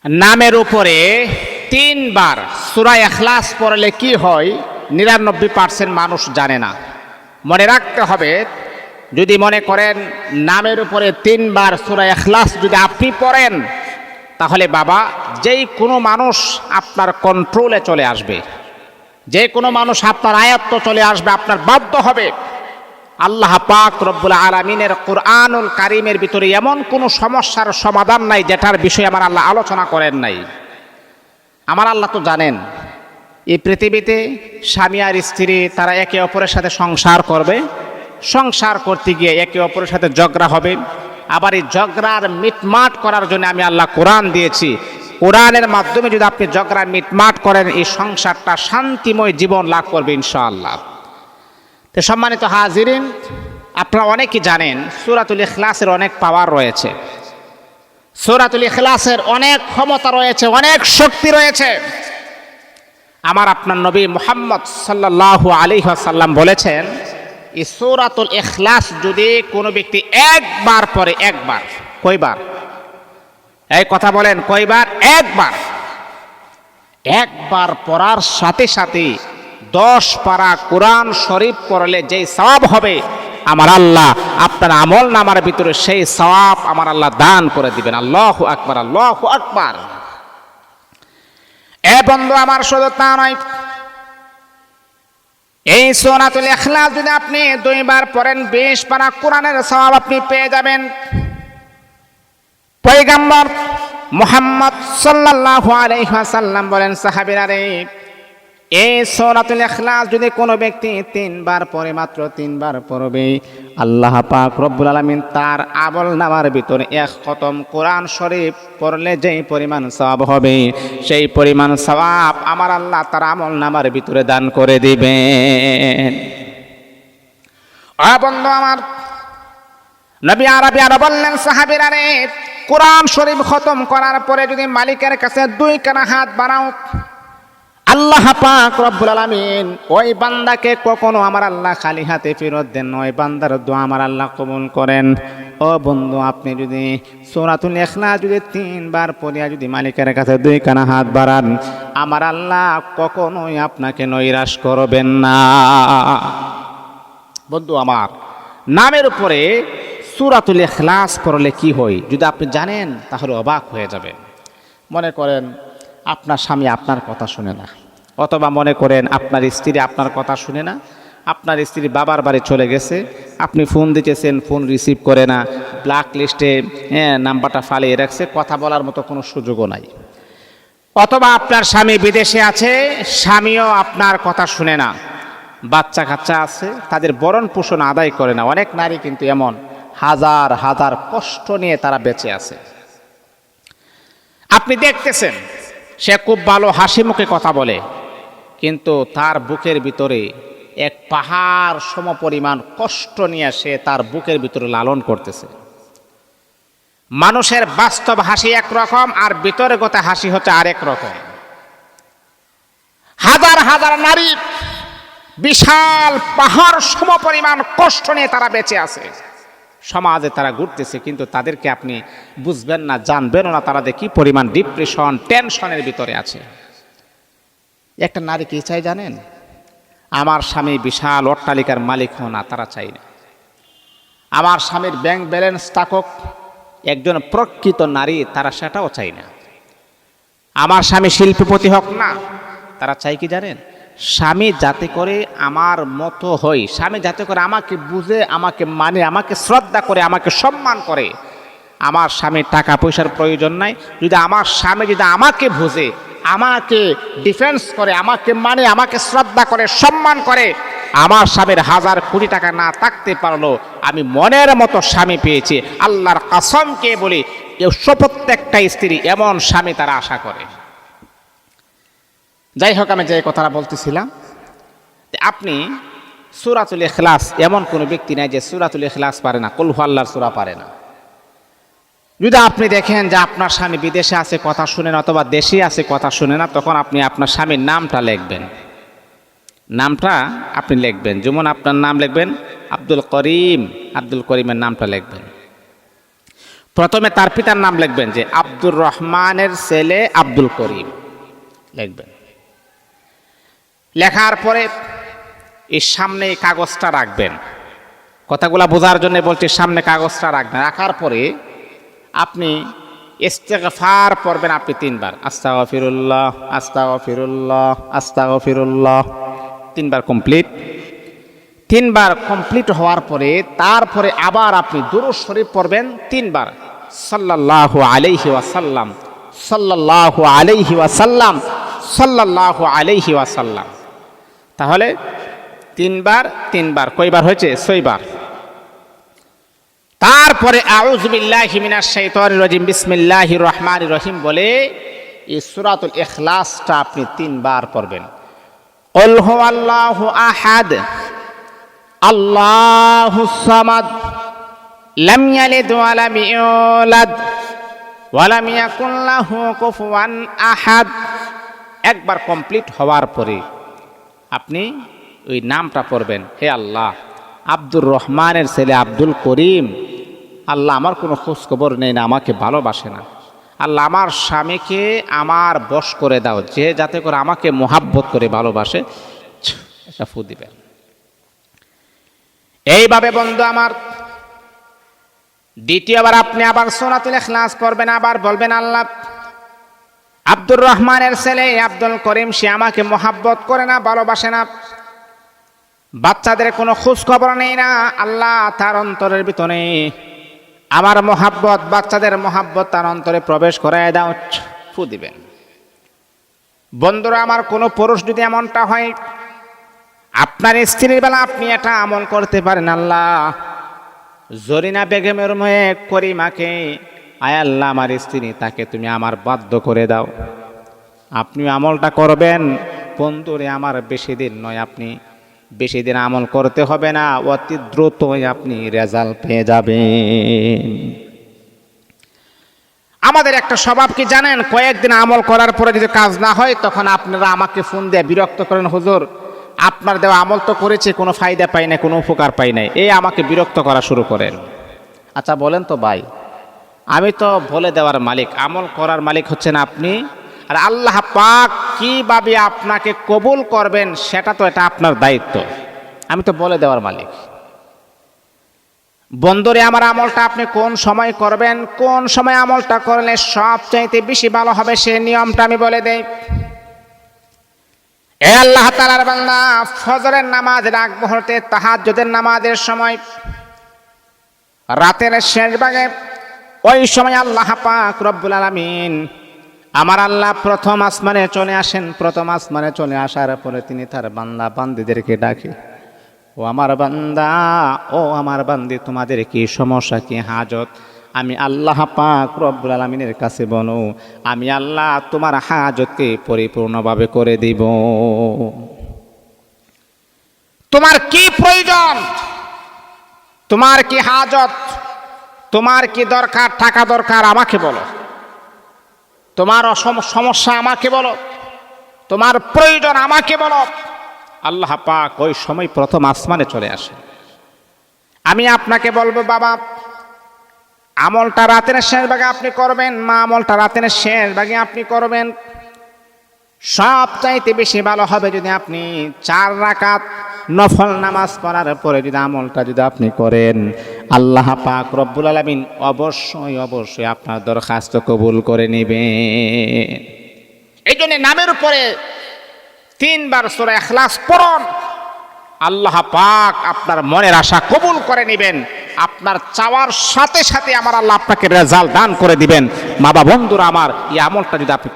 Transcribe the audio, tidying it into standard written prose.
নামের উপরে 3 বার সূরা ইখলাস পড়লে কি হয় 99% মানুষ জানে না। মনে রাখতে হবে, যদি মনে করেন নামের উপরে 3 বার সূরা ইখলাস যদি আপনি পড়েন, তাহলে বাবা যেই কোনো মানুষ আপনার কন্ট্রোলে চলে আসবে, যে কোনো মানুষ আপনার আয়ত্ত চলে আসবে, আপনার বাধ্য হবে। আল্লাহ পাক রব্বুল আলামিনের কুরআনুল কারীমের ভিতরে এমন কোনো সমস্যার সমাধান নাই যেটার বিষয়ে আমার আল্লাহ আলোচনা করেন নাই। আমার আল্লাহ তো জানেন এই পৃথিবীতে স্বামী আর স্ত্রী তারা একে অপরের সাথে সংসার করবে, সংসার করতে গিয়ে একে অপরের সাথে ঝগড়া হবে। আবার এই ঝগড়ার মিটমাট করার জন্য আমি আল্লাহ কোরআন দিয়েছি। কোরআনের মাধ্যমে যদি আপনি ঝগড়া মিটমাট করেন, এই সংসারটা শান্তিময় জীবন লাভ করবে ইনশাআল্লাহ। তো সম্মানিত হাজিরিন, আপনারা অনেকেই জানেন সূরাতুল ইখলাসের অনেক পাওয়ার রয়েছে, সূরাতুল ইখলাসের অনেক ক্ষমতা রয়েছে, অনেক শক্তি রয়েছে। আমার আপনার নবী মুহাম্মদ সাল্লাল্লাহু আলাইহি ওয়াসাল্লাম বলেছেন, এই সূরাতুল ইখলাস যদি কোনো ব্যক্তি একবার পড়ে, একবার, কয়বার? এই কথা বলেন, কয়বার? একবার। একবার পড়ার সাথে সাথে 10 পারা কোরআন শরীফ পড়লে যেই সওয়াব হবে, আমার আল্লাহ আপনার আমল নামার ভিতরে সেই সওয়াব আমার আল্লাহ দান করে দিবেন। আল্লাহু আকবার, আল্লাহু আকবার। এ বন্ধু আমার, শুধু তা নয়, এই সূরাতুল ইখলাস যদি আপনি 2 বার পড়েন, 20 পারা কোরআনের সওয়াব আপনি পেয়ে যাবেন। পয়গম্বর মুহাম্মদ সাল্লাল্লাহু আলাইহি ওয়াসাল্লাম বলেন, সাহাবীরা রে, এই সূরাতুল ইখলাস যদি কোনো ব্যক্তি 3 বার পড়ে, মাত্র 3 বার পড়বে, আল্লাহ পাক রব্বুল আলামিন তার আমল নামার ভিতরে 1 খতম কোরআন শরীফ পড়লে যেই পরিমাণ সওয়াব হবে, সেই পরিমাণ সওয়াব আমার আল্লাহ তার আমল নামার ভিতরে দান করে দিবেন। বন্ধু আমার, নবী আরবি আরো বললেন, সাহাবীরা রে, কোরআন শরীফ খতম করার পরে যদি মালিকের কাছে 2 কানা হাত বাড়াও, আল্লাহ পাক রব্বুল আলামিন ওই বান্দাকে কখনো আমার আল্লাহ খালি হাতে ফেরত দেন না, ওই বান্দার দোয়া আমার আল্লাহ কবুল করেন। ও বন্ধু, আপনি যদি সূরাতুল ইখলাস যদি 3 বার পড়িয়া যদি মালিকের কাছে 2 কানা হাত বাড়ান, আমার আল্লাহ কখনোই আপনাকে নৈরাশ করবেন না। বন্ধু আমার, নামের উপরে সূরাতুল ইখলাস পড়লে কি হয় যদি আপনি জানেন, তাহলে অবাক হয়ে যাবেন। মনে করেন আপনার স্বামী আপনার কথা শুনে না, অথবা মনে করেন আপনার স্ত্রী আপনার কথা শুনে না, আপনার স্ত্রী বাবার বাড়ি চলে গেছে, আপনি ফোন দিতেছেন, ফোন রিসিভ করে না, ব্ল্যাক লিস্টে নাম্বারটা ফালিয়ে রাখছে, কথা বলার মতো কোনো সুযোগও নাই। অথবা আপনার স্বামী বিদেশে আছে, স্বামীও আপনার কথা শুনে না, বাচ্চা কাচ্চা আছে, তাদের ভরণ পোষণ আদায় করে না। অনেক নারী কিন্তু এমন হাজার হাজার কষ্ট নিয়ে তারা বেঁচে আছে। আপনি দেখতেছেন সে খুব ভালো হাসি মুখে কথা বলে, কিন্তু তার বুকের ভিতরে এক পাহাড় সমপরিমাণ কষ্ট নিয়ে সে তার বুকের ভিতরে লালন করতেছে। মানুষের বাস্তব হাসি একরকম, আর ভিতরেগত হাসি হচ্ছে আরেক রকম। হাজার হাজার নারী বিশাল পাহাড় সমপরিমাণ কষ্ট নিয়ে তারা বেঁচে আছে, সমাজে তারা ঘুরতেছে, কিন্তু তাদেরকে আপনি বুঝবেন না, জানবেনও না, তারা কি পরিমাণ ডিপ্রেশন, টেনশনের ভিতরে আছে। একটা নারী কি চাই জানেন? আমার স্বামী বিশাল অট্টালিকার মালিক হো না, তারা চাই না। আমার স্বামীর ব্যাংক ব্যালেন্স থাকুক, একজন প্রকৃত নারী, তারা সেটাও চাই না। আমার স্বামী শিল্পপতি হোক না, তারা চাই কি জানেন? স্বামী যাতে করে আমার মতো হয়, স্বামী যাতে করে আমাকে বুঝে, আমাকে মানে, আমাকে শ্রদ্ধা করে, আমাকে সম্মান করে। আমার স্বামীর টাকা পয়সার প্রয়োজন নাই, যদি আমার স্বামী যদি আমাকে বুঝে, আমাকে ডিফেন্স করে, আমাকে মানে, আমাকে শ্রদ্ধা করে, সম্মান করে, আমার স্বামীর 1000 কোটি টাকা না থাকতে পারলো, আমি মনের মতো স্বামী পেয়েছি। আল্লাহর কসমকে বলি, প্রত্যেকটা স্ত্রী এমন স্বামী তারা আশা করে। যাই হোক, আমি যে কথাটা বলতেছিলাম, আপনি সূরাতুল ইখলাস, এমন কোনো ব্যক্তি নাই যে সূরাতুল ইখলাস পারে না, কুল হুয়াল্লাহর সূরা পারে না। যদি আপনি দেখেন যে আপনার স্বামী বিদেশে আছে, কথা শুনে না, অথবা দেশে আছে, কথা শুনে না, তখন আপনি আপনার স্বামীর নামটা লিখবেন। নামটা আপনি লিখবেন, যেমন আপনার নাম লিখবেন আব্দুল করিম, আব্দুল করিমের নামটা লিখবেন। প্রথমে তার পিতার নাম লিখবেন, যে আব্দুর রহমানের ছেলে আব্দুল করিম লিখবেন। লেখার পরে এর সামনে এই কাগজটা রাখবেন। কথাগুলা বোঝার জন্য বলছি, সামনে কাগজটা রাখবেন। রাখার পরে আপনি ইস্তেগফার পড়বেন আপনি 3 বার, আস্তাগফিরুল্লাহ আস্তাগফিরুল্লাহ আস্তাগফিরুল্লাহ, 3 বার কমপ্লিট। 3 বার কমপ্লিট হওয়ার পরে তারপরে আবার আপনি দুরূদ শরীফ পড়বেন 3 বার, সাল্লাল্লাহু আলাইহি ওয়াসাল্লাম সাল্লাল্লাহু আলাইহি ওয়াসাল্লাম সাল্লাল্লাহু আলাইহি ওয়াসাল্লাম। তাহলে 3 বার 3 বার কয়বার হয়েছে? 6 বার। তারপরে আউযু বিল্লাহি মিনাশ শাইতানির রাজিম বিসমিল্লাহির রহমানির রহিম বলে এই সূরাতুল ইখলাসটা আপনি 3 বার পড়বেন। কুল হুয়াল্লাহু আহাদ আল্লাহুস সামাদ লাম ইয়ালিদ ওয়া লাম ইউলাদ ওয়া লাম ইয়াকুল লাহু কুফুয়ান আহাদ। একবার কমপ্লিট হওয়ার পরে আপনি ওই নামটা পড়বেন, হে আল্লাহ, আব্দুর রহমানের ছেলে আব্দুল করিম, আল্লাহ আমার কোনো খোঁজ খবর নেই না, আমাকে ভালোবাসে না, আল্লাহ আমার স্বামীকে আমার বশ করে দাও, যে যাতে করে আমাকে মোহাব্বত করে ভালোবাসে, এটা ফু দিবেন। এইভাবে বন্ধু আমার দ্বিতীয়বার আপনি আবার সূরাতুল ইখলাস পড়বেন, আবার বলবেন, আল্লাহ আব্দুর রহমানের ছেলে আব্দুল করিম, সে আমাকে মোহাব্বত করে না, ভালোবাসে না, বাচ্চাদের কোনো খোঁজ খবর নেই না, আল্লাহ তার অন্তরের ভিতরে আমার মোহাব্বত, বাচ্চাদের মোহাব্বত তার অন্তরে প্রবেশ করায় দাও, ফু দিবেন। বন্ধুরা আমার, কোনো পুরুষ যদি এমনটা হয়, আপনার স্ত্রীর বেলা আপনি এটা আমল করতে পারেন, আল্লাহ জরিনা বেগমের মেয়ে করিমাকে, আয় আল্লাহ আমার স্ত্রী, তাকে তুমি আমার বাধ্য করে দাও। আপনি আমলটা করবেন বন্ধুরে, আমার বেশি দিন নয়, আপনি বেশি দিন আমল করতে হবে না, অতি দ্রুতই আপনি রেজাল্ট পেয়ে যাবেন। আমাদের একটা স্বভাব কি জানেন, কয়েকদিন আমল করার পরে যদি কাজ না হয়, তখন আপনারা আমাকে ফোন দিয়ে বিরক্ত করেন, হুজুর আপনার দেওয়া আমল তো করেছে, কোনো ফায়দা পাই না, কোনো উপকার পাই নাই, এই আমাকে বিরক্ত করা শুরু করেন। আচ্ছা বলেন তো ভাই, আমি তো বলে দেওয়ার মালিক, আমল করার মালিক হচ্ছেন আপনি, আর আল্লাহ পাক কিভাবে আপনাকে কবুল করবেন সেটা তো এটা আপনার দায়িত্ব, আমি তো বলে দেওয়ার মালিক। বন্ধুরে আমার, আমলটা আপনি কোন সময় করবেন, কোন সময় আমলটা করলে সবচাইতে বেশি ভালো হবে, সে নিয়মটা আমি বলে দেই। এ আল্লাহ তাআলার বান্দা, ফজরের নামাজের আগ মুহূর্তে, তাহাজ্জুদের নামাজের সময়, রাতের শেষ ভাগে, ওই সময় আল্লাহ পাক রব্বুল আলামিন আমার আল্লাহ প্রথম আসমানে চলে আসেন। প্রথম আসমানে চলে আসার পরে তিনি তার বান্দা বান্দীদেরকে ডাকে, ও আমার বান্দা, ও আমার বান্দি, তোমাদের কি সমস্যা, কি হাজত, আমি আল্লাহ পাক রব্বুল আলামিনের কাছে বলো, আমি আল্লাহ তোমার হাজতকে পরিপূর্ণভাবে করে দিব। তোমার কি প্রয়োজন, তোমার কি হাজত, তোমার কি দরকার, টাকা দরকার, আমাকে বলো, তোমার সমস্যা আমাকে বলো, তোমার প্রয়োজন আমাকে বলো। আল্লাহ পাক ওই সময় প্রথম আসমানে চলে আসে। আমি আপনাকে বলবো, বাবা আমলটা রাতের শেষ ভাগে আপনি করবেন, মা আমলটা রাতের শেষ ভাগে আপনি করবেন। সবচাইতে বেশি ভালো হবে যদি আপনি 4 রাকাত নফল নামাজ পড়ার পরে যদি আমলটা যদি আপনি করেন, আল্লাহ পাক রব্বুল আলামিন অবশ্যই অবশ্যই আপনার দরখাস্ত কবুল করে নেবেন। এই জন্য নামের উপরে 3 বার সূরা ইখলাস পড়ুন, আল্লাহ পাক আপনার মনের আশা কবুল করে নেবেন। আপনার চাওয়ার সাথে সাথে আমার আল্লাহ আপনাকে রেজাল্ট দান করে দিবেন। মা বাবা বন্ধুরা আমার, এই আমলটা যদি আপনি